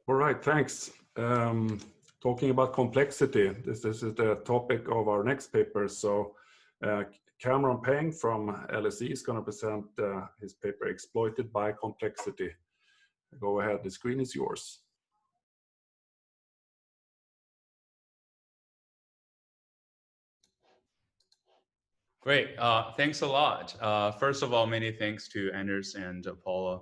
All right, thanks. Talking about complexity, this is the topic of our next paper. So Cameron Peng from LSE is going to present his paper, Exploited by Complexity. Go ahead, the screen is yours. Great, thanks a lot. First of all, many thanks to Anders and Paula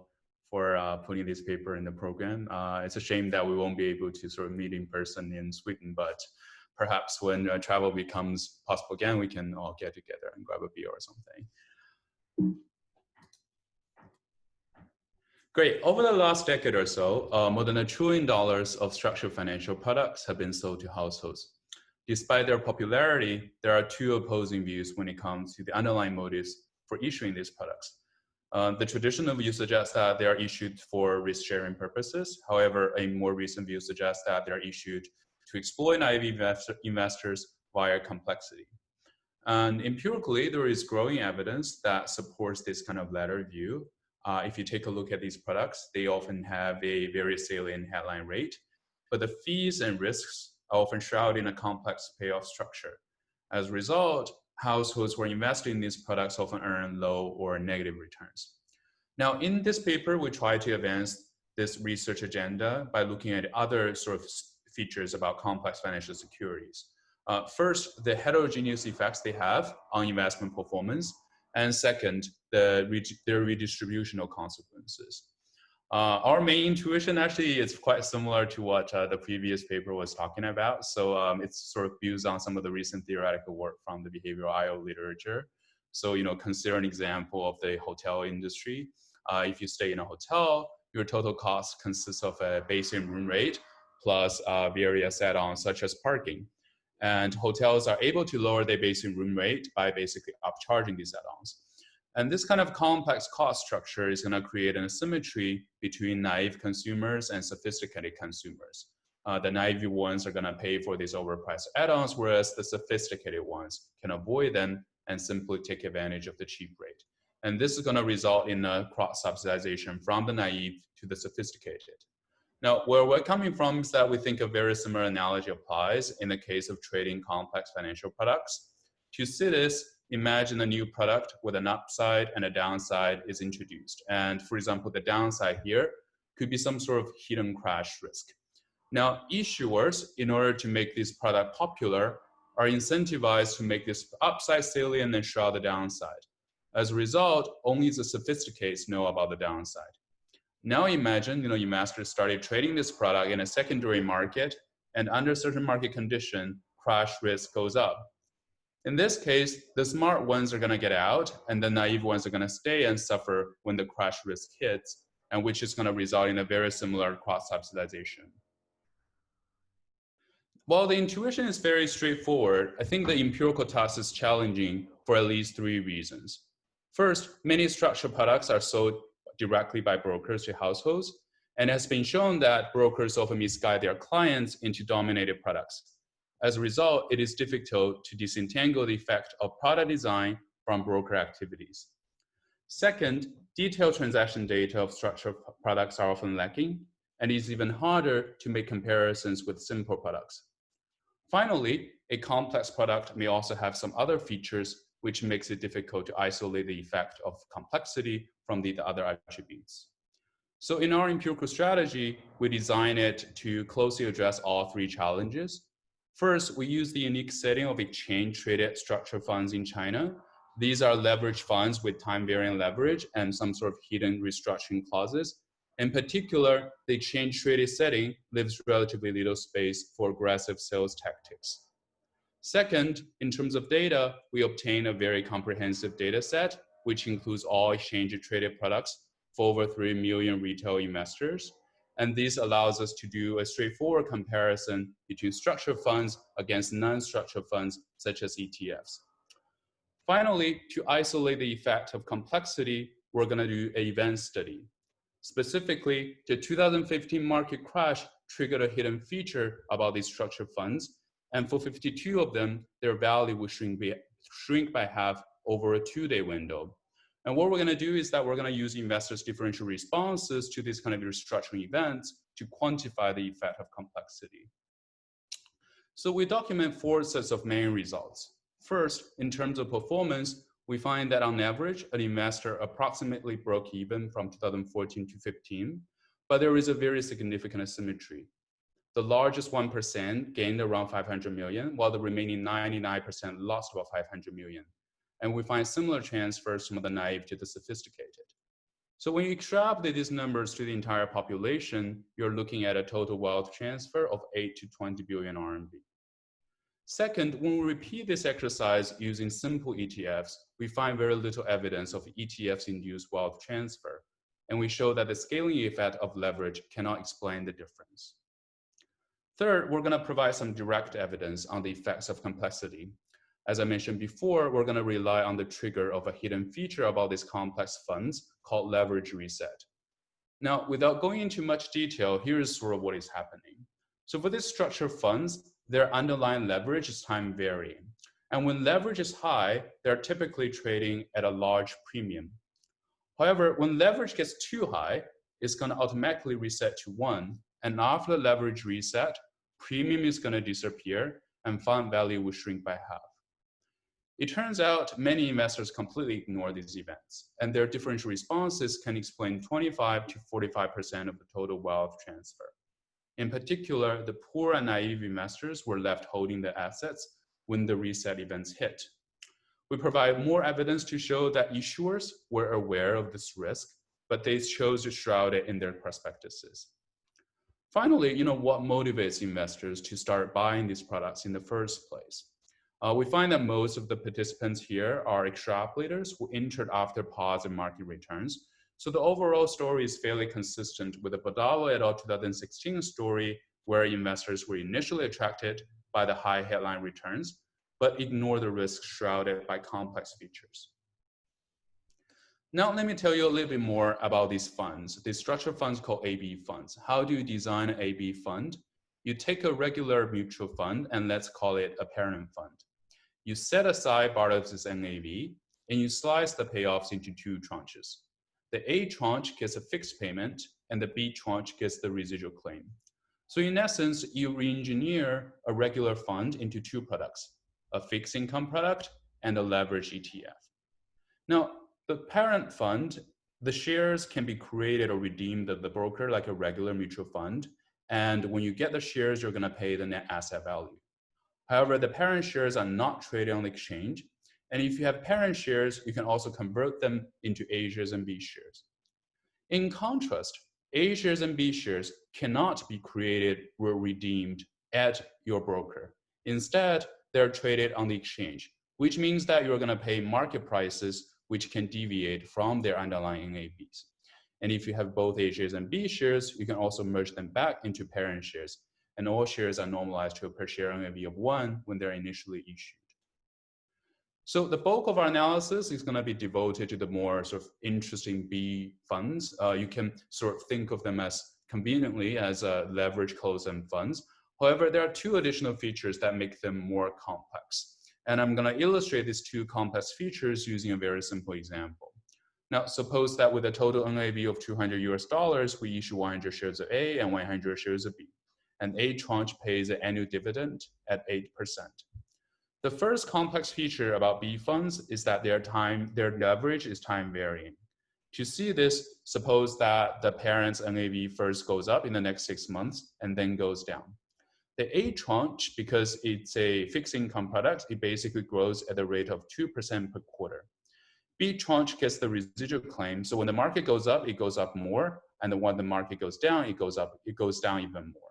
for putting this paper in the program. It's a shame that we won't be able to sort of meet in person in Sweden, but perhaps when travel becomes possible again, we can all get together and grab a beer or something. Great. Over the last decade or so, more than $1 trillion of structured financial products have been sold to households. Despite their popularity, there are two opposing views when it comes to the underlying motives for issuing these products. The traditional view suggests that they are issued for risk-sharing purposes. However, a more recent view suggests that they are issued to exploit naive investors via complexity. And empirically, there is growing evidence that supports this kind of latter view. If you take a look at these products, they often have a very salient headline rate, but the fees and risks are often shrouded in a complex payoff structure. As a result, households who are investing in these products often earn low or negative returns. Now, in this paper, we try to advance this research agenda by looking at other sort of features about complex financial securities. First, the heterogeneous effects they have on investment performance, and second, their redistributional consequences. Our main intuition actually is quite similar to what the previous paper was talking about. So it's sort of builds on some of the recent theoretical work from the behavioral IO literature. So, consider an example of the hotel industry. If you stay in a hotel, your total cost consists of a basic room rate plus various add-ons such as parking. And hotels are able to lower their basic room rate by basically upcharging these add-ons. And this kind of complex cost structure is going to create an asymmetry between naive consumers and sophisticated consumers. The naive ones are going to pay for these overpriced add-ons, whereas the sophisticated ones can avoid them and simply take advantage of the cheap rate. And this is going to result in a cross-subsidization from the naive to the sophisticated. Now, where we're coming from is that we think a very similar analogy applies in the case of trading complex financial products. To see this, imagine a new product with an upside and a downside is introduced. And for example, the downside here could be some sort of hidden crash risk. Now, issuers, in order to make this product popular, are incentivized to make this upside salient and shroud the downside. As a result, only the sophisticates know about the downside. Now imagine, investors started trading this product in a secondary market, and under certain market condition, crash risk goes up. In this case, the smart ones are going to get out, and the naive ones are going to stay and suffer when the crash risk hits, and which is going to result in a very similar cross-subsidization. While the intuition is very straightforward, I think the empirical task is challenging for at least 3 reasons. First, many structured products are sold directly by brokers to households, and it has been shown that brokers often misguide their clients into dominated products. As a result, it is difficult to disentangle the effect of product design from broker activities. Second, detailed transaction data of structured products are often lacking, and it is even harder to make comparisons with simple products. Finally, a complex product may also have some other features which makes it difficult to isolate the effect of complexity from the other attributes. So in our empirical strategy, we design it to closely address all 3 challenges. First, we use the unique setting of exchange-traded structured funds in China. These are leveraged funds with time-varying leverage and some sort of hidden restructuring clauses. In particular, the exchange-traded setting leaves relatively little space for aggressive sales tactics. Second, in terms of data, we obtain a very comprehensive data set, which includes all exchange-traded products for over 3 million retail investors. And this allows us to do a straightforward comparison between structured funds against non-structured funds, such as ETFs. Finally, to isolate the effect of complexity, we're going to do an event study. Specifically, the 2015 market crash triggered a hidden feature about these structured funds, and for 52 of them, their value would shrink by half over a 2-day window. And what we're going to do is that we're going to use investors' differential responses to these kind of restructuring events to quantify the effect of complexity. So we document 4 sets of main results. First, in terms of performance, we find that on average, an investor approximately broke even from 2014 to 15, but there is a very significant asymmetry. The largest 1% gained around 500 million, while the remaining 99% lost about 500 million. And we find similar transfers from the naive to the sophisticated. So when you extrapolate these numbers to the entire population, you're looking at a total wealth transfer of 8 to 20 billion RMB. Second, when we repeat this exercise using simple ETFs, we find very little evidence of ETFs-induced wealth transfer, and we show that the scaling effect of leverage cannot explain the difference. Third, we're going to provide some direct evidence on the effects of complexity. As I mentioned before, we're going to rely on the trigger of a hidden feature about these complex funds called leverage reset. Now, without going into much detail, here's sort of what is happening. So for these structured funds, their underlying leverage is time varying. And when leverage is high, they're typically trading at a large premium. However, when leverage gets too high, it's going to automatically reset to 1. And after the leverage reset, premium is going to disappear and fund value will shrink by half. It turns out many investors completely ignore these events, and their differential responses can explain 25 to 45% of the total wealth transfer. In particular, the poor and naive investors were left holding the assets when the reset events hit. We provide more evidence to show that issuers were aware of this risk, but they chose to shroud it in their prospectuses. Finally, what motivates investors to start buying these products in the first place? We find that most of the participants here are extrapolators who entered after pause in market returns. So the overall story is fairly consistent with the Badalo et al. 2016 story, where investors were initially attracted by the high headline returns, but ignore the risks shrouded by complex features. Now, let me tell you a little bit more about these funds, these structured funds called AB funds. How do you design an AB fund? You take a regular mutual fund, and let's call it a parent fund. You set aside part of this NAV, and you slice the payoffs into 2 tranches. The A tranche gets a fixed payment, and the B tranche gets the residual claim. So in essence, you re-engineer a regular fund into 2 products, a fixed income product and a leverage ETF. Now, the parent fund, the shares can be created or redeemed at the broker like a regular mutual fund. And when you get the shares, you're going to pay the net asset value. However, the parent shares are not traded on the exchange. And if you have parent shares, you can also convert them into A shares and B shares. In contrast, A shares and B shares cannot be created or redeemed at your broker. Instead, they're traded on the exchange, which means that you're going to pay market prices which can deviate from their underlying NAVs. And if you have both A shares and B shares, you can also merge them back into parent shares. And all shares are normalized to a per share NAV of 1 when they're initially issued. So the bulk of our analysis is going to be devoted to the more sort of interesting B funds. You can sort of think of them as conveniently as leverage closed-end funds. However, there are 2 additional features that make them more complex. And I'm going to illustrate these 2 complex features using a very simple example. Now, suppose that with a total NAV of $200, we issue 100 shares of A and 100 shares of B. And A tranche pays an annual dividend at 8%. The first complex feature about B funds is that their leverage is time varying. To see this, suppose that the parent's NAV first goes up in the next 6 months and then goes down. The A tranche, because it's a fixed income product, it basically grows at the rate of 2% per quarter. B tranche gets the residual claim, so when the market goes up, it goes up more, and when the market goes down, it goes down even more.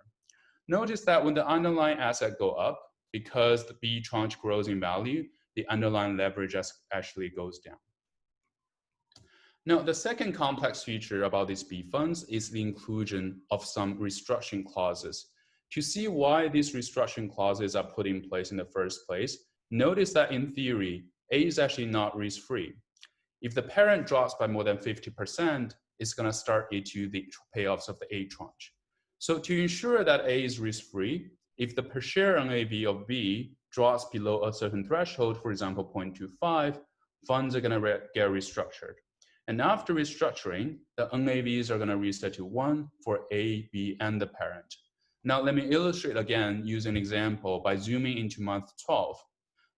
Notice that when the underlying asset go up, because the B tranche grows in value, the underlying leverage actually goes down. Now, the second complex feature about these B funds is the inclusion of some restructuring clauses. To see why these restructuring clauses are put in place in the first place, notice that in theory, A is actually not risk-free. If the parent drops by more than 50%, it's going to start into the payoffs of the A tranche. So to ensure that A is risk-free, if the per share NAV of B drops below a certain threshold, for example, 0.25, funds are going to get restructured. And after restructuring, the NAVs are going to reset to 1 for A, B, and the parent. Now, let me illustrate again using an example by zooming into month 12.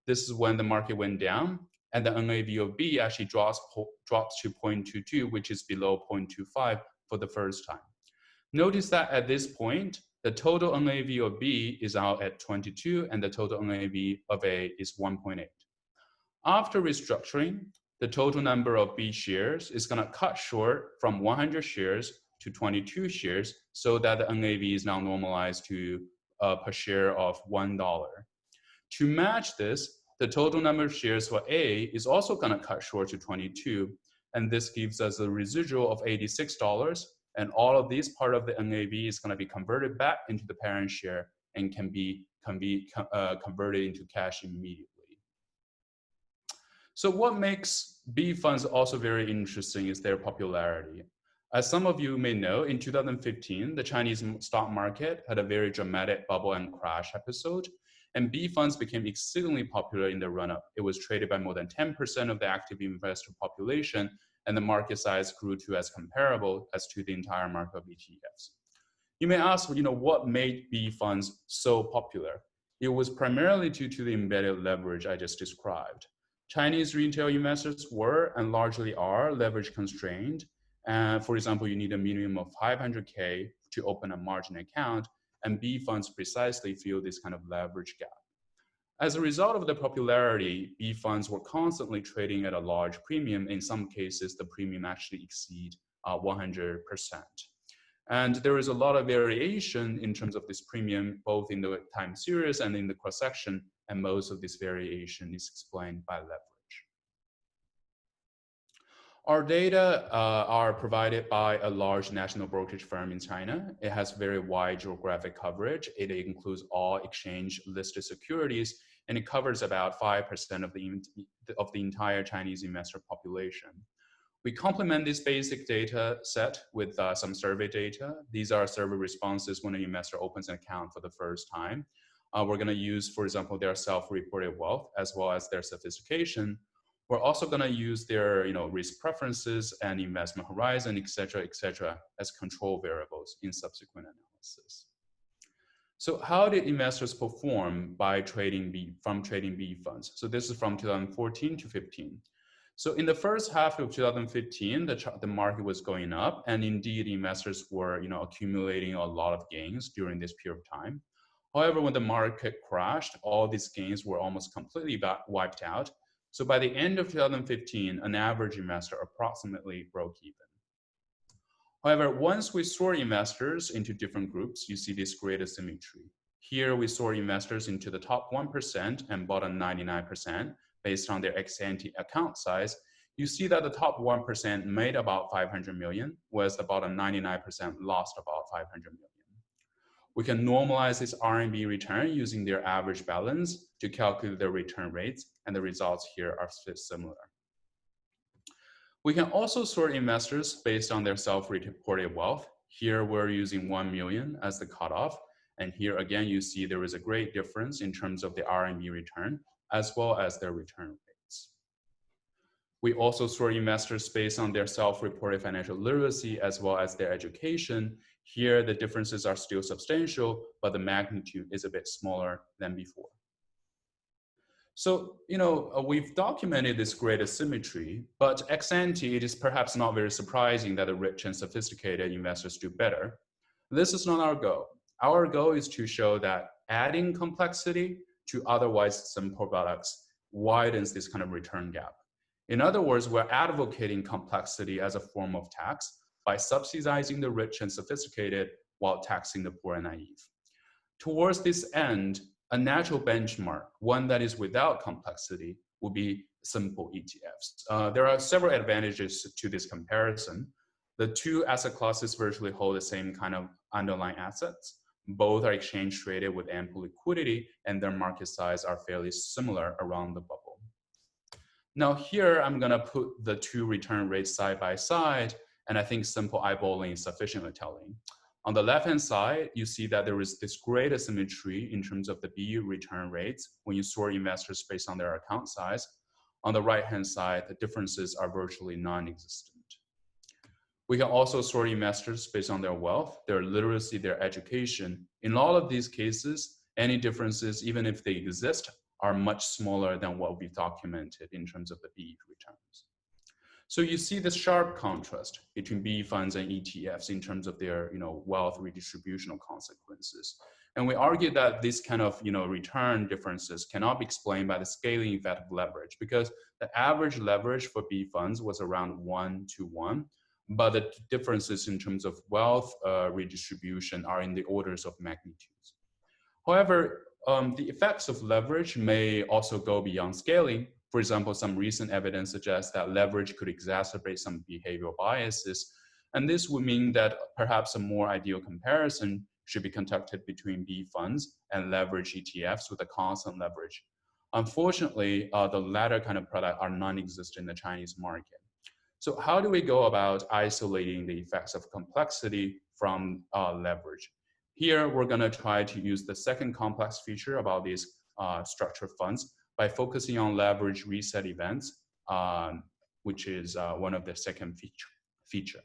This is when the market went down, and the NAV of B actually drops to 0.22, which is below 0.25 for the first time. Notice that at this point, the total NAV of B is out at 22, and the total NAV of A is 1.8. After restructuring, the total number of B shares is going to cut short from 100 shares to 22 shares, so that the NAV is now normalized to per share of $1. To match this, the total number of shares for A is also going to cut short to 22, and this gives us a residual of $86, and all of this part of the NAV is going to be converted back into the parent share and can be converted into cash immediately. So what makes B funds also very interesting is their popularity. As some of you may know, in 2015, the Chinese stock market had a very dramatic bubble and crash episode, and B funds became exceedingly popular in the run-up. It was traded by more than 10% of the active investor population, and the market size grew to as comparable as to the entire market of ETFs. You may ask, what made B funds so popular? It was primarily due to the embedded leverage I just described. Chinese retail investors were and largely are leverage constrained. For example, you need a minimum of 500K to open a margin account, and B funds precisely fill this kind of leverage gap. As a result of the popularity, B funds were constantly trading at a large premium. In some cases, the premium actually exceed 100%. And there is a lot of variation in terms of this premium, both in the time series and in the cross-section, and most of this variation is explained by leverage. Our data are provided by a large national brokerage firm in China. It has very wide geographic coverage. It includes all exchange-listed securities, and it covers about 5% of the entire Chinese investor population. We complement this basic data set with some survey data. These are survey responses when an investor opens an account for the first time. We're going to use, for example, their self-reported wealth as well as their sophistication. We're also going to use their risk preferences and investment horizon, et cetera, as control variables in subsequent analysis. So how did investors perform by trading B funds? So this is from 2014 to 15. So in the first half of 2015, the market was going up, and indeed investors were accumulating a lot of gains during this period of time. However, when the market crashed, all these gains were almost completely wiped out. So by the end of 2015, an average investor approximately broke even. However, once we sort investors into different groups, you see this great asymmetry. Here we sort investors into the top 1% and bottom 99% based on their ex-ante account size. You see that the top 1% made about 500 million, whereas the bottom 99% lost about 500 million. We can normalize this RMB return using their average balance to calculate their return rates, and the results here are similar. We can also sort investors based on their self-reported wealth. Here we're using 1 million as the cutoff, and here again you see there is a great difference in terms of the RMB return as well as their return rates. We also sort investors based on their self-reported financial literacy as well as their education. Here, the differences are still substantial, but the magnitude is a bit smaller than before. So, we've documented this great asymmetry, but ex ante, it is perhaps not very surprising that the rich and sophisticated investors do better. This is not our goal. Our goal is to show that adding complexity to otherwise simple products widens this kind of return gap. In other words, we're advocating complexity as a form of tax by subsidizing the rich and sophisticated while taxing the poor and naive. Towards this end, a natural benchmark, one that is without complexity, will be simple ETFs. There are several advantages to this comparison. The two asset classes virtually hold the same kind of underlying assets. Both are exchange traded with ample liquidity, and their market size are fairly similar around the bubble. Now here, I'm gonna put the two return rates side by side, and I think simple eyeballing is sufficiently telling. On the left-hand side, you see that there is this great asymmetry in terms of the B return rates when you sort investors based on their account size. On the right-hand side, the differences are virtually non-existent. We can also sort investors based on their wealth, their literacy, their education. In all of these cases, any differences, even if they exist, are much smaller than what we've documented in terms of the BE returns. So you see this sharp contrast between BE funds and ETFs in terms of their wealth redistributional consequences. And we argue that this kind of return differences cannot be explained by the scaling effect of leverage, because the average leverage for BE funds was around 1 to 1, but the differences in terms of wealth redistribution are in the orders of magnitudes. However, the effects of leverage may also go beyond scaling. For example, some recent evidence suggests that leverage could exacerbate some behavioral biases, and this would mean that perhaps a more ideal comparison should be conducted between B funds and leverage ETFs with a constant leverage. Unfortunately, the latter kind of product are non-existent in the Chinese market. So how do we go about isolating the effects of complexity from leverage? Here, we're going to try to use the second complex feature about these structured funds by focusing on leverage reset events, which is one of the second feature.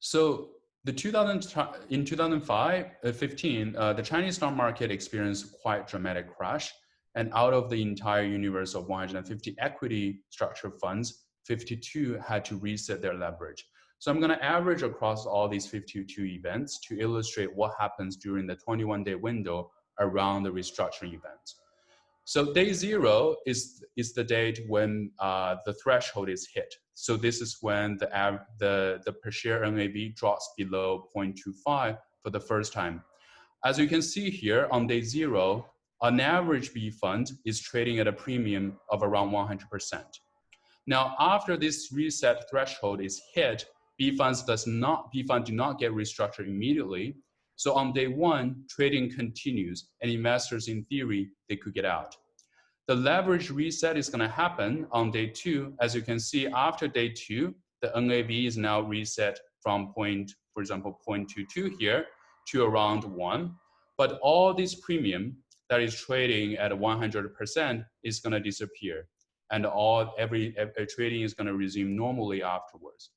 So in 2015, the Chinese stock market experienced quite dramatic crash, and out of the entire universe of 150 equity structured funds, 52 had to reset their leverage. So I'm going to average across all these 52 events to illustrate what happens during the 21-day window around the restructuring event. So day 0 is the date when the threshold is hit. So this is when the per share NAV drops below 0.25 for the first time. As you can see here, on day 0, an average B fund is trading at a premium of around 100%. Now, after this reset threshold is hit, B funds do not get restructured immediately. So on day 1, trading continues, and investors, in theory, they could get out. The leverage reset is going to happen on day 2. As you can see, after day 2, the NAV is now reset from for example, 0.22 here to around 1. But all this premium that is trading at 100% is going to disappear, and every trading is going to resume normally afterwards.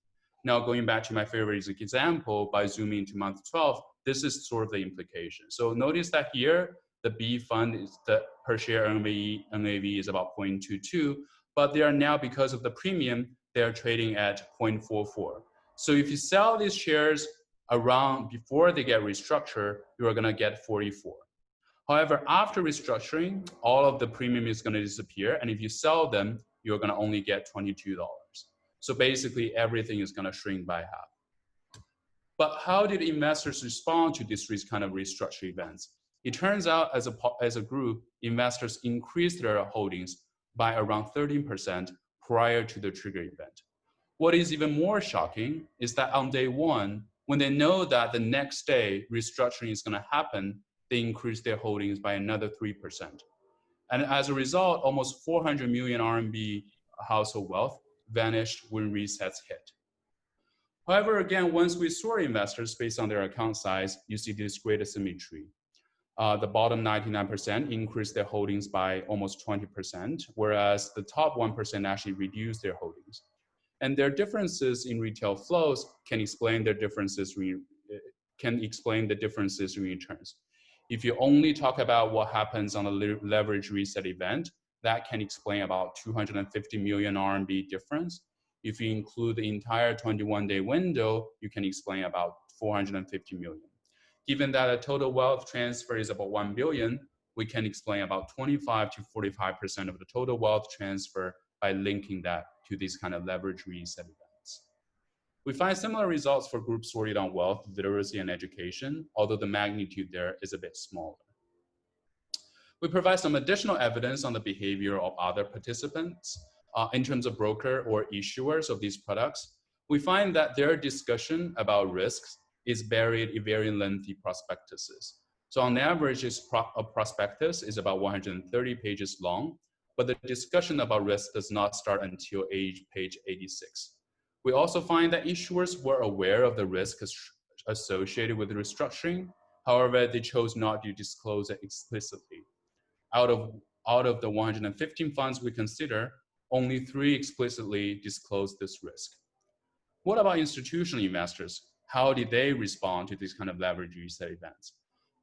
Now, going back to my favorite example, by zooming to month 12, this is sort of the implication. So notice that here, the B fund is the per share NAV is about 0.22, but they are now, because of the premium, they're trading at 0.44. So if you sell these shares around before they get restructured, you are going to get 44. However, after restructuring, all of the premium is going to disappear, and if you sell them, you're going to only get $22. So basically, everything is going to shrink by half. But how did investors respond to this kind of restructuring events? It turns out, as a group, investors increased their holdings by around 13% prior to the trigger event. What is even more shocking is that on day 1, when they know that the next day restructuring is going to happen, they increase their holdings by another 3%. And as a result, almost 400 million RMB household wealth vanished when resets hit. However, again, once we sort investors based on their account size, you see this great asymmetry. The bottom 99% increased their holdings by almost 20%, whereas the top 1% actually reduced their holdings. And their differences in retail flows can explain the differences in returns. If you only talk about what happens on a leverage reset event, that can explain about 250 million RMB difference. If you include the entire 21-day window, you can explain about 450 million. Given that the total wealth transfer is about 1 billion, we can explain about 25 to 45% of the total wealth transfer by linking that to these kind of leverage reset events. We find similar results for groups sorted on wealth, literacy, and education, although the magnitude there is a bit smaller. We provide some additional evidence on the behavior of other participants in terms of broker or issuers of these products. We find that their discussion about risks is buried in very lengthy prospectuses. So on average, a prospectus is about 130 pages long, but the discussion about risk does not start until page 86. We also find that issuers were aware of the risk associated with restructuring. However, they chose not to disclose it explicitly. Out of the 115 funds we consider, only 3 explicitly disclose this risk. What about institutional investors? How did they respond to these kind of leverage reset events?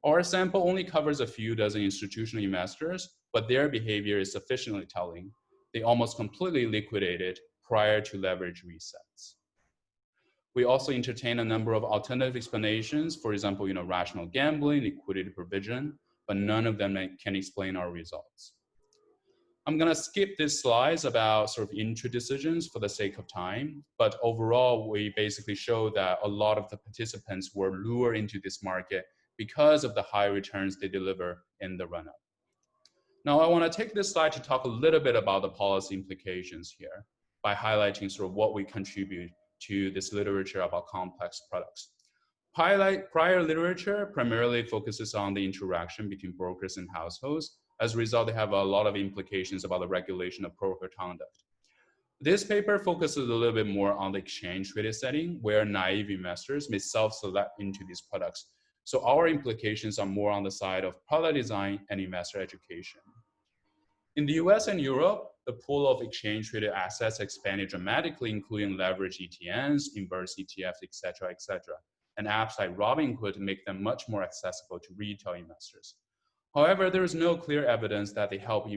Our sample only covers a few dozen institutional investors, but their behavior is sufficiently telling. They almost completely liquidated prior to leverage resets. We also entertain a number of alternative explanations, for example, rational gambling, liquidity provision, but none of them can explain our results. I'm gonna skip these slides about sort of intro decisions for the sake of time, but overall, we basically show that a lot of the participants were lured into this market because of the high returns they deliver in the run-up. Now, I wanna take this slide to talk a little bit about the policy implications here by highlighting sort of what we contribute to this literature about complex products. Prior literature primarily focuses on the interaction between brokers and households. As a result, they have a lot of implications about the regulation of broker conduct. This paper focuses a little bit more on the exchange traded setting where naive investors may self-select into these products. So our implications are more on the side of product design and investor education. In the US and Europe, the pool of exchange traded assets expanded dramatically, including leveraged ETNs, inverse ETFs, et cetera, and apps like Robinhood make them much more accessible to retail investors. However, there is no clear evidence that they help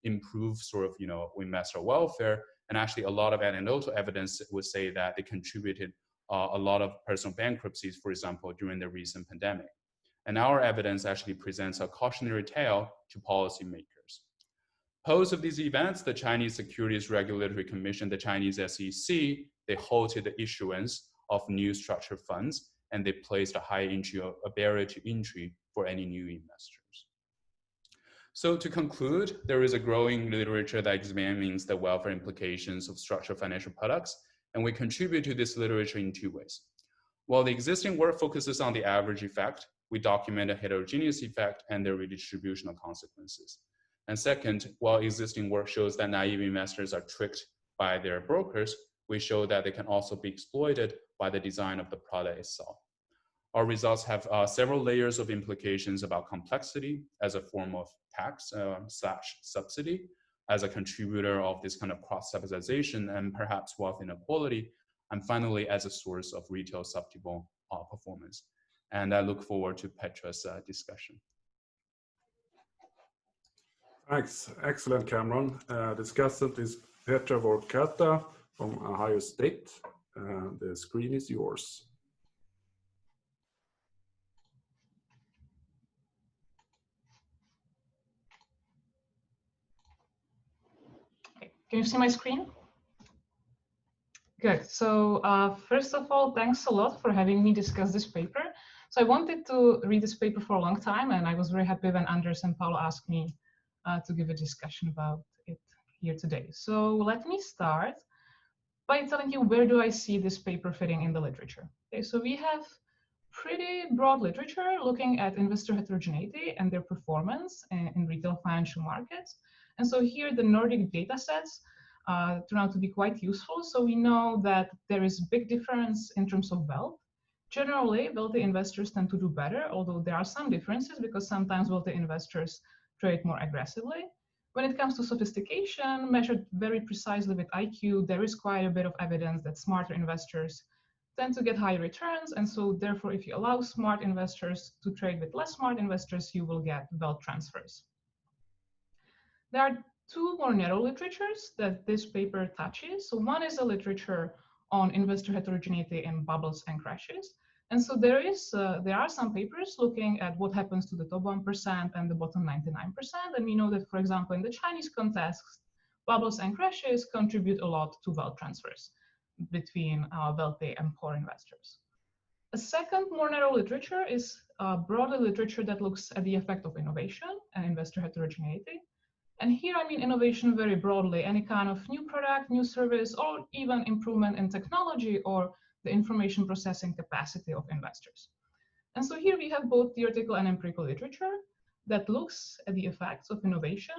improve sort of, investor welfare. And actually a lot of anecdotal evidence would say that they contributed a lot of personal bankruptcies, for example, during the recent pandemic. And our evidence actually presents a cautionary tale to policymakers. Post of these events, the Chinese Securities Regulatory Commission, the Chinese SEC, they halted the issuance of new structured funds, and they placed a barrier to entry for any new investors. So to conclude, there is a growing literature that examines the welfare implications of structured financial products, and we contribute to this literature in two ways. While the existing work focuses on the average effect, we document a heterogeneous effect and their redistributional consequences. And second, while existing work shows that naive investors are tricked by their brokers, we show that they can also be exploited by the design of the product itself. Our results have several layers of implications about complexity as a form of tax / subsidy, as a contributor of this kind of cross-subsidization and perhaps wealth inequality, and finally as a source of retail suboptimal performance. And I look forward to Petra's discussion. Thanks. Excellent, Cameron. Discussant is Petra Vokata from Ohio State. The screen is yours. Okay. Can you see my screen? Good. So first of all, thanks a lot for having me discuss this paper. So I wanted to read this paper for a long time, and I was very happy when Anders and Paulo asked me to give a discussion about it here today. So let me start by telling you where do I see this paper fitting in the literature. Okay, so we have pretty broad literature looking at investor heterogeneity and their performance in retail financial markets. And so here the Nordic data sets turn out to be quite useful. So we know that there is a big difference in terms of wealth. Generally, wealthy investors tend to do better, although there are some differences because sometimes wealthy investors trade more aggressively. When it comes to sophistication, measured very precisely with IQ, there is quite a bit of evidence that smarter investors tend to get higher returns. And so therefore, if you allow smart investors to trade with less smart investors, you will get wealth transfers. There are two more narrow literatures that this paper touches. So one is a literature on investor heterogeneity in bubbles and crashes. And so there are some papers looking at what happens to the top 1% and the bottom 99%. And we know that, for example, in the Chinese context, bubbles and crashes contribute a lot to wealth transfers between wealthy and poor investors. A second more narrow literature is broader literature that looks at the effect of innovation and investor heterogeneity. And here I mean innovation very broadly, any kind of new product, new service, or even improvement in technology or the information processing capacity of investors. And so here we have both theoretical and empirical literature that looks at the effects of innovation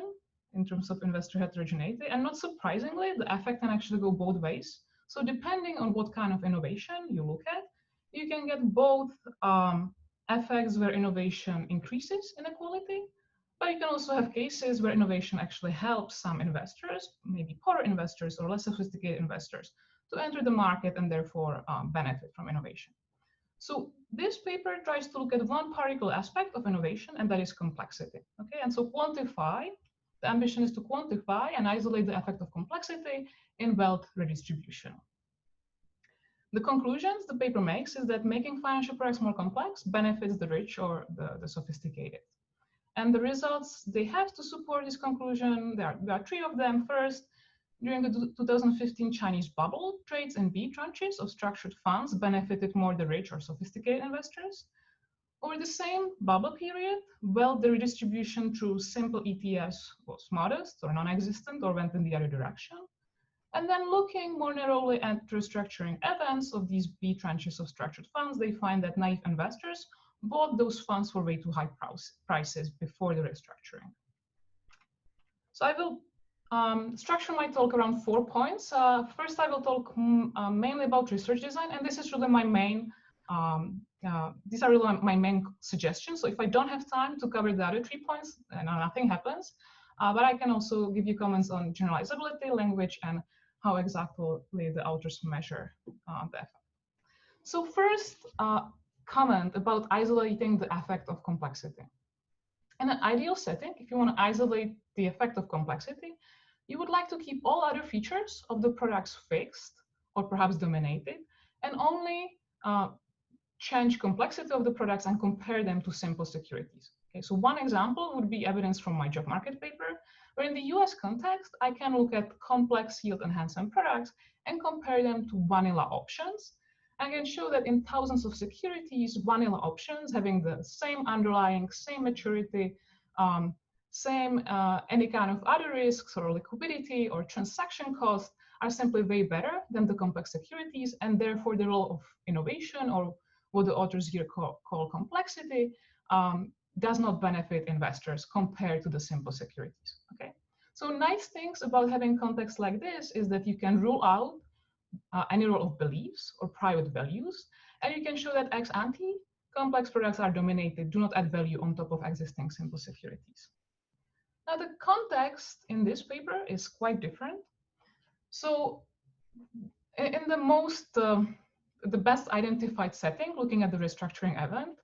in terms of investor heterogeneity. And not surprisingly, the effect can actually go both ways. So depending on what kind of innovation you look at, you can get both effects where innovation increases inequality, but you can also have cases where innovation actually helps some investors, maybe poorer investors or less sophisticated investors, to enter the market and therefore benefit from innovation. So this paper tries to look at one particular aspect of innovation, and that is complexity. Okay, and so the ambition is to quantify and isolate the effect of complexity in wealth redistribution. The conclusions the paper makes is that making financial products more complex benefits the rich or the sophisticated. And the results they have to support this conclusion, there are three of them. First, during the 2015 Chinese bubble, trades in B tranches of structured funds benefited more the rich or sophisticated investors. Over the same bubble period, wealth redistribution through simple ETFs was modest or non-existent or went in the other direction. And then looking more narrowly at restructuring events of these B tranches of structured funds, they find that naive investors bought those funds for way too high prices before the restructuring. So I will structure my talk around 4 points. First, I will talk mainly about research design, and this is really my main, these are really my main suggestions. So if I don't have time to cover the other 3 points, nothing happens. But I can also give you comments on generalizability, language, and how exactly the authors measure the effect. So first, comment about isolating the effect of complexity. In an ideal setting, if you want to isolate the effect of complexity, you would like to keep all other features of the products fixed or perhaps dominated, and only change complexity of the products and compare them to simple securities. Okay, so one example would be evidence from my job market paper, where in the US context, I can look at complex yield enhancement products and compare them to vanilla options. I can show that in thousands of securities, vanilla options having the same underlying, same maturity, same any kind of other risks or liquidity or transaction costs are simply way better than the complex securities, and therefore the role of innovation, or what the authors here call complexity, does not benefit investors compared to the simple securities. Okay, so nice things about having context like this is that you can rule out any role of beliefs or private values, and you can show that ex ante complex products are dominated, do not add value on top of existing simple securities. Now the context in this paper is quite different. So in the best identified setting, looking at the restructuring event,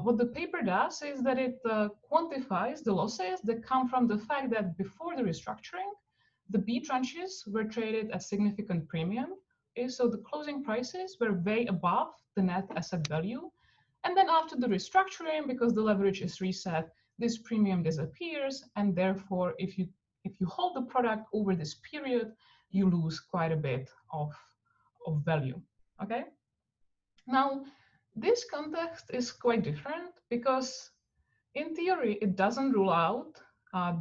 what the paper does is that it quantifies the losses that come from the fact that before the restructuring, the B tranches were traded at significant premium. Okay, so the closing prices were way above the net asset value. And then after the restructuring, because the leverage is reset, this premium disappears. And therefore, if you hold the product over this period, you lose quite a bit of value. Okay. Now, this context is quite different because in theory, it doesn't rule out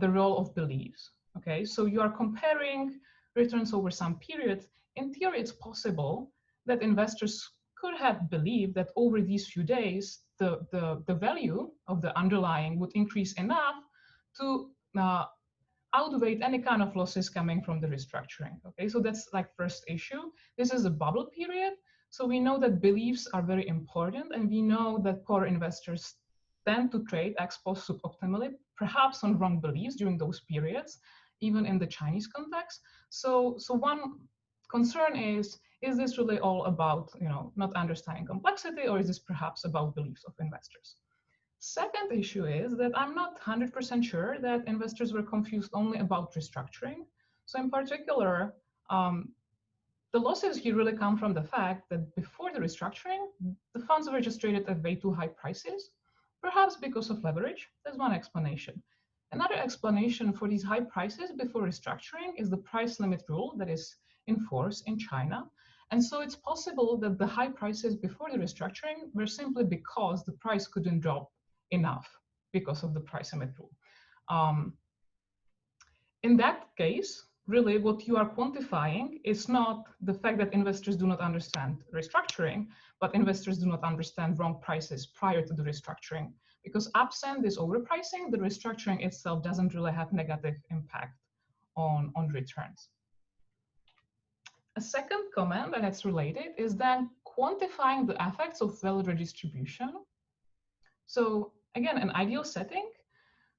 the role of beliefs. Okay, so you are comparing returns over some period. In theory, it's possible that investors could have believed that over these few days, the value of the underlying would increase enough to outweigh any kind of losses coming from the restructuring. Okay, so that's like first issue. This is a bubble period. So we know that beliefs are very important, and we know that poor investors tend to trade ex post suboptimally, perhaps on wrong beliefs during those periods, even in the Chinese context. So one concern is this really all about not understanding complexity, or is this perhaps about beliefs of investors? Second issue is that I'm not 100% sure that investors were confused only about restructuring. So in particular, the losses here really come from the fact that before the restructuring, the funds were just traded at way too high prices, perhaps because of leverage. There's one explanation. Another explanation for these high prices before restructuring is the price limit rule that is in force in China. And so it's possible that the high prices before the restructuring were simply because the price couldn't drop enough because of the price limit rule. In that case, really what you are quantifying is not the fact that investors do not understand restructuring, but investors do not understand wrong prices prior to the restructuring. Because absent this overpricing, the restructuring itself doesn't really have negative impact on returns. A second comment that's related is then quantifying the effects of wealth redistribution. So again, an ideal setting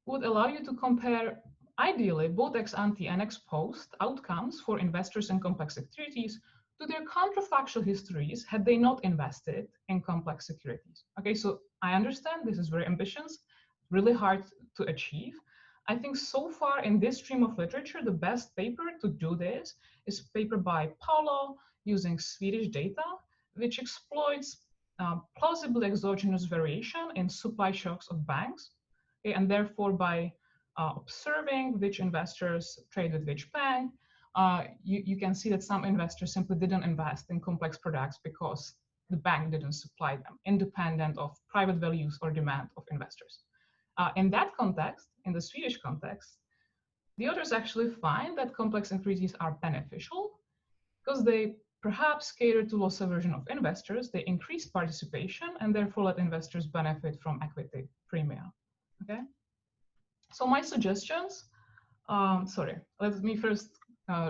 would allow you to compare ideally both ex ante and ex post outcomes for investors in complex securities to their counterfactual histories had they not invested in complex securities. Okay, so I understand this is very ambitious, really hard to achieve. I think so far in this stream of literature, the best paper to do this is a paper by Paolo using Swedish data, which exploits plausibly exogenous variation in supply shocks of banks. Okay, and therefore by observing which investors trade with which bank, you can see that some investors simply didn't invest in complex products because the bank didn't supply them, independent of private values or demand of investors. In that context, in the Swedish context, the authors actually find that complex securities are beneficial because they perhaps cater to loss aversion of investors, they increase participation, and therefore let investors benefit from equity premia. Okay. So my suggestions, let me first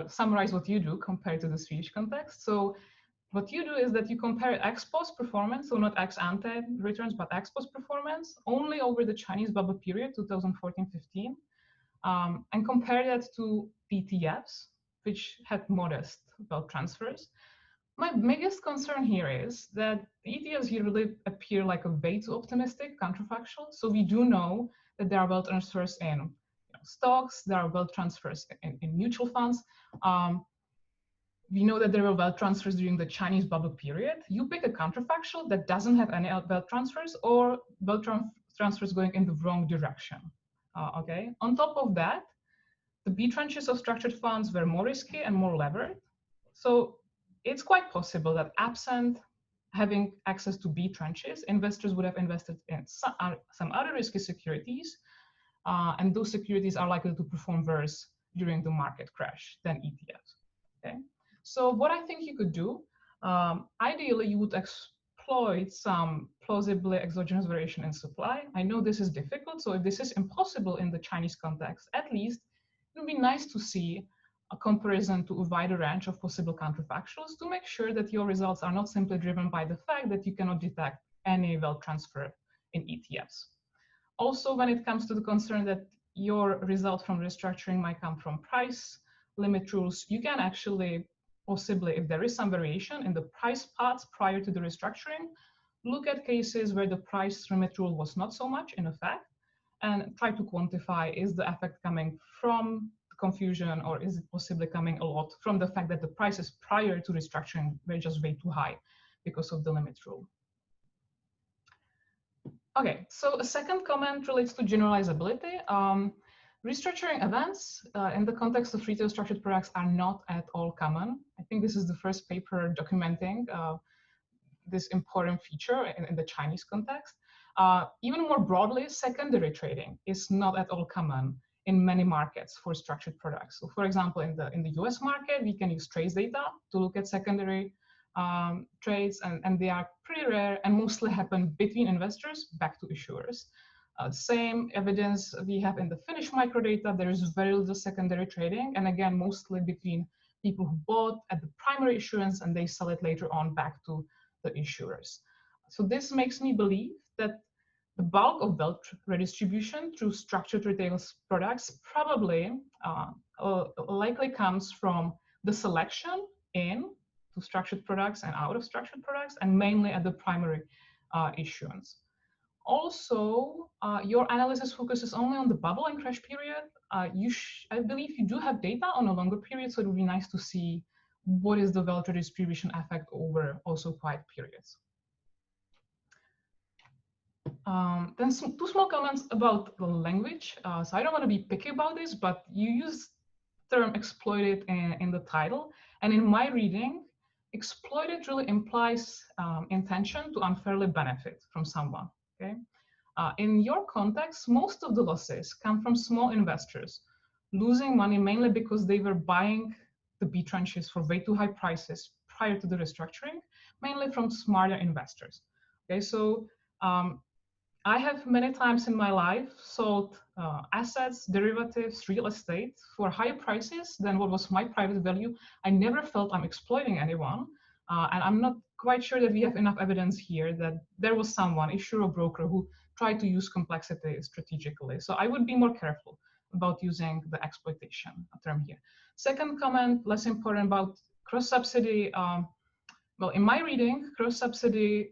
summarize what you do compared to the Swedish context. So what you do is that you compare ex post performance, so not ex ante returns, but ex post performance only over the Chinese bubble period, 2014-15, and compare that to ETFs, which had modest wealth transfers. My biggest concern here is that ETFs here really appear like a way too optimistic counterfactual. So we do know that there are wealth transfers in stocks, there are wealth transfers in mutual funds. We know that there were wealth transfers during the Chinese bubble period. You pick a counterfactual that doesn't have any wealth transfers or wealth transfers going in the wrong direction. Okay. On top of that, the B tranches of structured funds were more risky and more levered. So it's quite possible that absent having access to B tranches, investors would have invested in some other risky securities, and those securities are likely to perform worse during the market crash than ETFs. Okay. So what I think you could do, ideally you would exploit some plausibly exogenous variation in supply. I know this is difficult, so if this is impossible in the Chinese context, at least it would be nice to see a comparison to a wider range of possible counterfactuals to make sure that your results are not simply driven by the fact that you cannot detect any wealth transfer in ETFs. Also, when it comes to the concern that your result from restructuring might come from price limit rules, you can actually possibly, if there is some variation in the price paths prior to the restructuring, look at cases where the price limit rule was not so much in effect and try to quantify, is the effect coming from confusion or is it possibly coming a lot from the fact that the prices prior to restructuring were just way too high because of the limit rule. Okay, so a second comment relates to generalizability. Restructuring events in the context of retail structured products are not at all common. I think this is the first paper documenting this important feature in the Chinese context. Even more broadly, secondary trading is not at all common in many markets for structured products. So for example, in the US market, we can use trace data to look at secondary trades, and they are pretty rare and mostly happen between investors back to issuers. Same evidence we have in the Finnish microdata. There is very little secondary trading, and again, mostly between people who bought at the primary issuance and they sell it later on back to the issuers. So this makes me believe that the bulk of wealth redistribution through structured retail products probably likely comes from the selection in to structured products and out of structured products, and mainly at the primary issuance. Also, your analysis focuses only on the bubble and crash period. I believe you do have data on a longer period, so it would be nice to see what is the wealth redistribution effect over also quiet periods. Then two small comments about the language. So I don't want to be picky about this, but you use the term exploited in the title. And in my reading, exploited really implies intention to unfairly benefit from someone. Okay. In your context, most of the losses come from small investors losing money mainly because they were buying the B tranches for way too high prices prior to the restructuring, mainly from smarter investors. Okay, so I have many times in my life sold assets, derivatives, real estate for higher prices than what was my private value. I never felt I'm exploiting anyone. And I'm not quite sure that we have enough evidence here that there was someone, issuer or broker, who tried to use complexity strategically. So I would be more careful about using the exploitation term here. Second comment, less important, about cross-subsidy, well, in my reading, cross-subsidy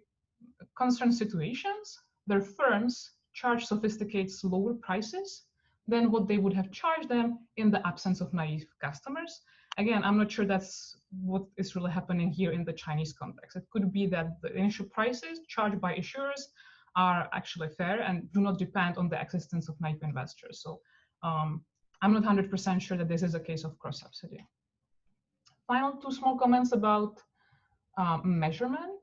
concerns situations where firms charge sophisticates lower prices than what they would have charged them in the absence of naive customers. Again, I'm not sure that's what is really happening here in the Chinese context. It could be that the initial prices charged by issuers are actually fair and do not depend on the existence of naive investors. So I'm not 100% sure that this is a case of cross-subsidy. Final two small comments about measurement.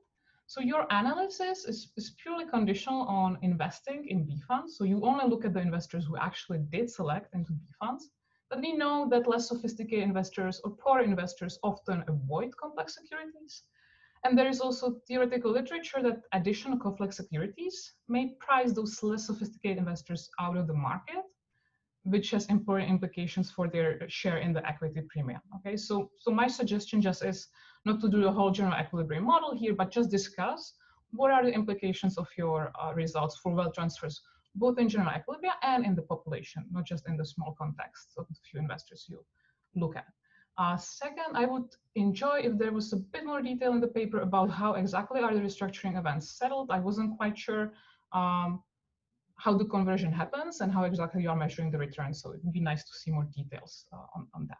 So your analysis is purely conditional on investing in B funds. So you only look at the investors who actually did select into B funds. But we know that less sophisticated investors or poor investors often avoid complex securities. And there is also theoretical literature that additional complex securities may price those less sophisticated investors out of the market, which has important implications for their share in the equity premium. Okay, so my suggestion just is not to do a whole general equilibrium model here, but just discuss what are the implications of your results for wealth transfers, both in general equilibrium and in the population, not just in the small context of the few investors you look at. Second, I would enjoy if there was a bit more detail in the paper about how exactly are the restructuring events settled. I wasn't quite sure how the conversion happens and how exactly you are measuring the return. So it would be nice to see more details on that.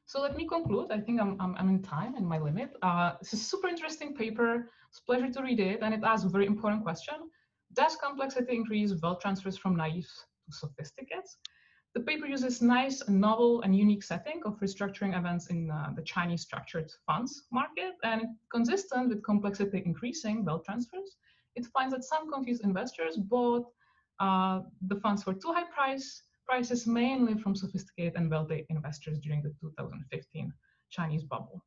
So let me conclude. I think I'm in time and my limit. It's a super interesting paper. It's a pleasure to read it, and it asks a very important question. Does complexity increase wealth transfers from naive to sophisticates? The paper uses nice, novel, and unique setting of restructuring events in the Chinese structured funds market, and consistent with complexity increasing wealth transfers. It finds that some confused investors bought the funds for too high prices, mainly from sophisticated and wealthy investors during the 2015 Chinese bubble.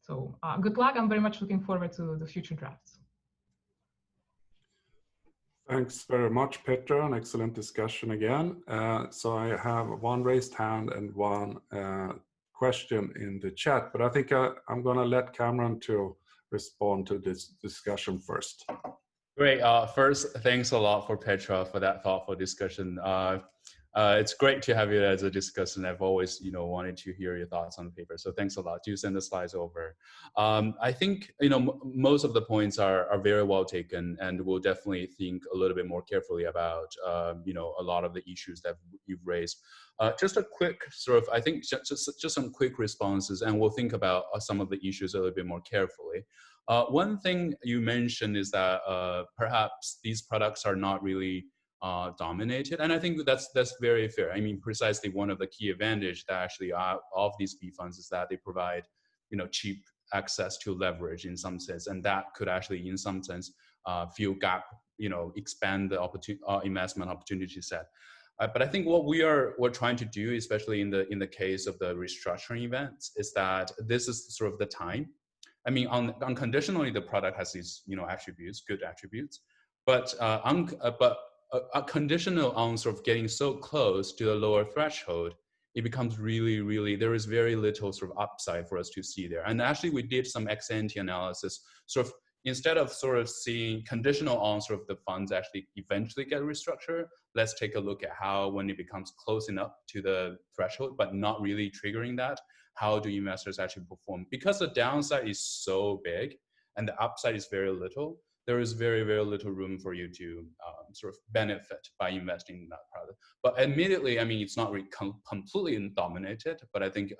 So good luck. I'm very much looking forward to the future drafts. Thanks very much, Petra. An excellent discussion again. So I have one raised hand and one question in the chat, but I think I'm going to let Cameron to respond to this discussion first. Great. First, thanks a lot for Petra for that thoughtful discussion. It's great to have you as a discussant. I've always, wanted to hear your thoughts on the paper. So thanks a lot. Do send the slides over. I think, most of the points are very well taken, and we'll definitely think a little bit more carefully about, a lot of the issues that you've raised. Just a quick I think just some quick responses, and we'll think about some of the issues a little bit more carefully. One thing you mentioned is that perhaps these products are not really dominated, and I think that's very fair. I mean, precisely one of the key advantages that actually of these B funds is that they provide, cheap access to leverage in some sense, and that could actually, in some sense, fill gap, expand the investment opportunity set. But I think what we're trying to do, especially in the case of the restructuring events, is that this is sort of the time. I mean, unconditionally, the product has these, attributes, good attributes, but conditional on sort of getting so close to the lower threshold, it becomes really, there is very little sort of upside for us to see there. And actually, we did some ex-ante analysis, sort of instead of sort of seeing conditional on sort of the funds actually eventually get restructured, let's take a look at how, when it becomes close enough to the threshold, but not really triggering that, how do investors actually perform? Because the downside is so big and the upside is very little, there is very, very little room for you to sort of benefit by investing in that product. But admittedly, I mean, it's not really completely dominated, but I think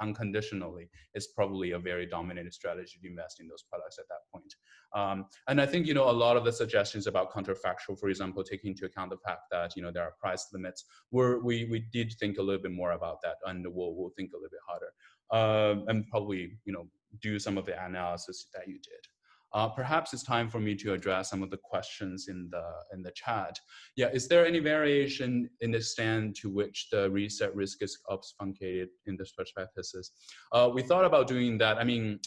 unconditionally, it's probably a very dominated strategy to invest in those products at that point. And I think, a lot of the suggestions about counterfactual, for example, taking into account the fact that, there are price limits, we did think a little bit more about that, and we'll think a little bit harder, and probably, do some of the analysis that you did. Perhaps it's time for me to address some of the questions in the chat. Yeah, is there any variation in the extent to which the reset risk is obfuscated in this prospectuses? We thought about doing that. I mean,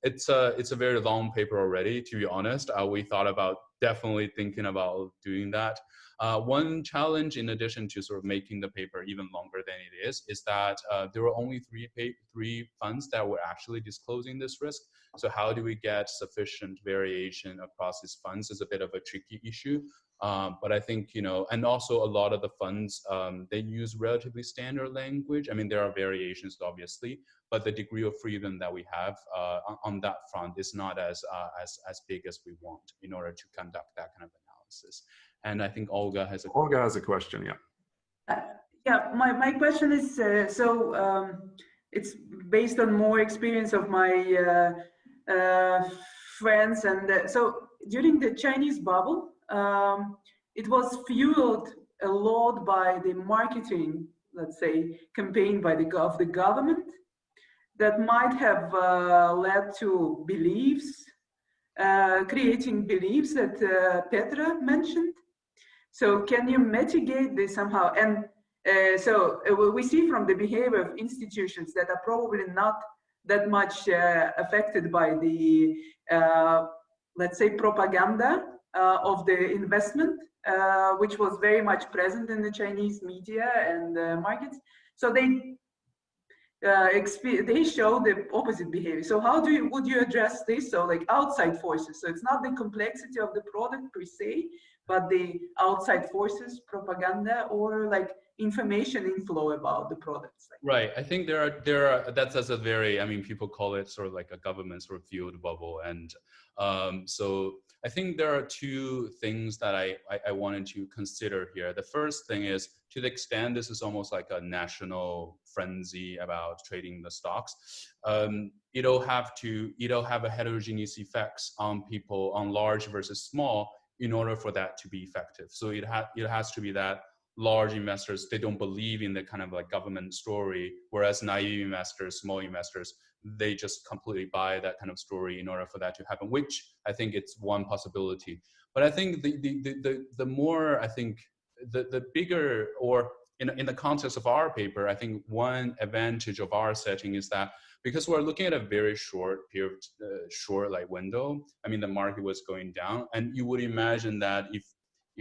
it's a very long paper already, to be honest. We thought about definitely thinking about doing that. One challenge, in addition to sort of making the paper even longer than it is that there were only three funds that were actually disclosing this risk. So how do we get sufficient variation across these funds is a bit of a tricky issue. But I think, and also a lot of the funds, they use relatively standard language. I mean, there are variations, obviously, but the degree of freedom that we have on that front is not as big as we want in order to conduct that kind of analysis. And I think Olga has a question. Yeah. Yeah, my question is it's based on more experience of my friends, and so during the Chinese bubble, it was fueled a lot by the marketing, let's say, campaign of the government that might have led to beliefs, creating beliefs that Petra mentioned. So can you mitigate this somehow? And so we see from the behavior of institutions that are probably not that much affected by the, let's say, propaganda of the investment, which was very much present in the Chinese media and markets. So they show the opposite behavior. So how would you address this? So like outside forces. So it's not the complexity of the product per se, but the outside forces, propaganda, or like information inflow about the products. Right. I think there are that's a very, I mean, people call it sort of like a government sort of fueled bubble. And so I think there are two things that I wanted to consider here. The first thing is, to the extent this is almost like a national frenzy about trading the stocks, it'll have a heterogeneous effects on people, on large versus small, in order for that to be effective. So it has to be that large investors, they don't believe in the kind of like government story, whereas naive investors, small investors, they just completely buy that kind of story in order for that to happen, which I think it's one possibility. But I think the more, I think the bigger, or in the context of our paper, I think one advantage of our setting is that because we're looking at a very short period, short like window, I mean, the market was going down, and you would imagine that if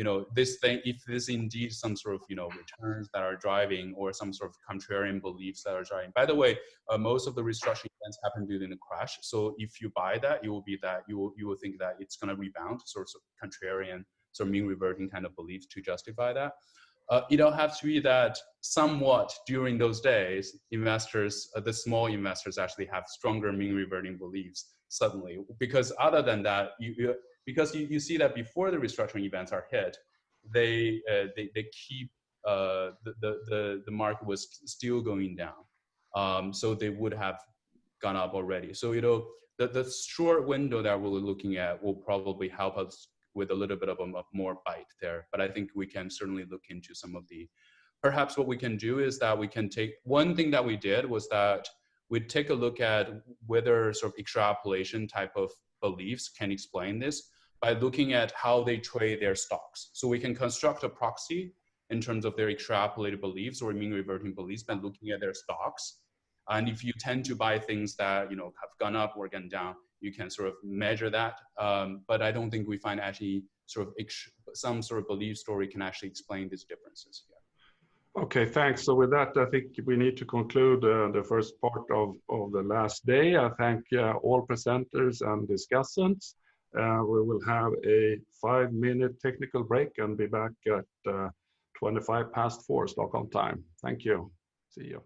if this indeed some sort of returns that are driving, or some sort of contrarian beliefs that are driving. By the way, most of the restructuring events happen during the crash. So if you buy that, you will think that it's going to rebound, sort of contrarian, sort of mean reverting kind of beliefs to justify that. It'll have to be that somewhat during those days, investors, the small investors, actually have stronger mean reverting beliefs suddenly, because other than that, because you see that before the restructuring events are hit, they keep the market was still going down, so they would have gone up already. So the short window that we're looking at will probably help us with a little bit of a more bite there. But I think we can certainly look into some of the, perhaps what we can do is that we can take, one thing that we did was that we'd take a look at whether sort of extrapolation type of beliefs can explain this by looking at how they trade their stocks. So we can construct a proxy in terms of their extrapolated beliefs or mean reverting beliefs by looking at their stocks. And if you tend to buy things that have gone up or gone down, you can sort of measure that. But I don't think we find actually sort of some sort of belief story can actually explain these differences here. Okay, thanks. So with that, I think we need to conclude the first part of the last day. I thank all presenters and discussants. We will have a 5-minute technical break and be back at 4:25 Stockholm time. Thank you. See you.